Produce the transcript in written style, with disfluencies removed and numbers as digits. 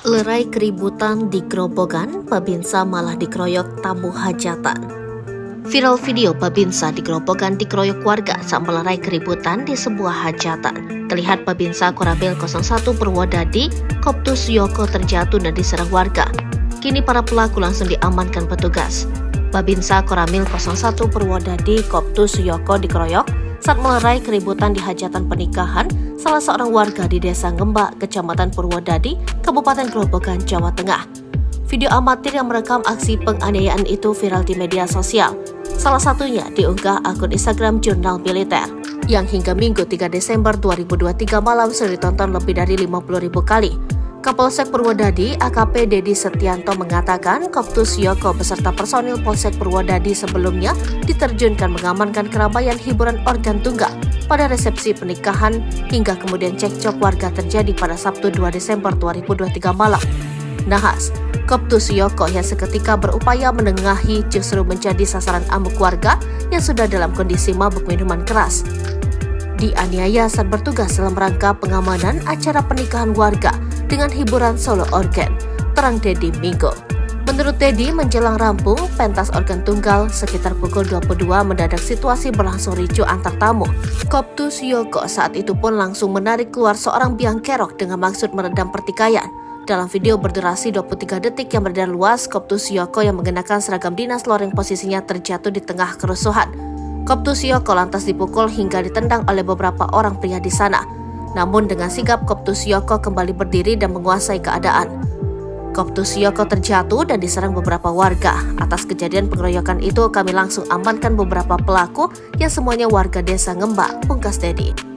Lerai keributan di Grobogan, Babinsa malah dikeroyok tamu hajatan. Viral video Babinsa di Grobogan dikeroyok warga saat melerai keributan di sebuah hajatan. Terlihat Babinsa Koramil 01 Purwodadi, Koptus Yoko terjatuh dan diserang warga. Kini para pelaku langsung diamankan petugas. Babinsa Koramil 01 Purwodadi, Koptus Yoko dikeroyok saat melerai keributan di hajatan pernikahan salah seorang warga di Desa Ngembak, Kecamatan Purwodadi, Kabupaten Grobogan, Jawa Tengah. Video amatir yang merekam aksi penganiayaan itu viral di media sosial. Salah satunya diunggah akun Instagram Jurnal Militer, yang hingga Minggu 3 Desember 2023 malam sudah ditonton lebih dari 50.000 kali. Kapolsek Purwodadi AKP Dedi Setianto mengatakan Koptus Yoko beserta personil Polsek Purwodadi sebelumnya diterjunkan mengamankan keramaian hiburan organ tunggal pada resepsi pernikahan hingga kemudian cekcok warga terjadi pada Sabtu 2 Desember 2023 malam. Nahas, Koptus Yoko yang seketika berupaya menengahi justru menjadi sasaran amuk warga yang sudah dalam kondisi mabuk minuman keras. Dianiaya saat bertugas dalam rangka pengamanan acara pernikahan warga dengan hiburan solo organ, terang Dedi Minggu. Menurut Dedi, menjelang rampung pentas organ tunggal sekitar pukul 22 mendadak situasi berlangsung ricuh antar tamu. Koptus Yoko saat itu pun langsung menarik keluar seorang biang kerok dengan maksud meredam pertikaian. Dalam video berdurasi 23 detik yang beredar luas, Koptus Yoko yang mengenakan seragam dinas loreng posisinya terjatuh di tengah kerusuhan. Koptus Yoko lantas dipukul hingga ditendang oleh beberapa orang pria di sana. Namun dengan sigap Koptus Yoko kembali berdiri dan menguasai keadaan. Koptus Yoko terjatuh dan diserang beberapa warga. Atas kejadian pengeroyokan itu kami langsung amankan beberapa pelaku yang semuanya warga Desa Ngembak, pungkas Dedi.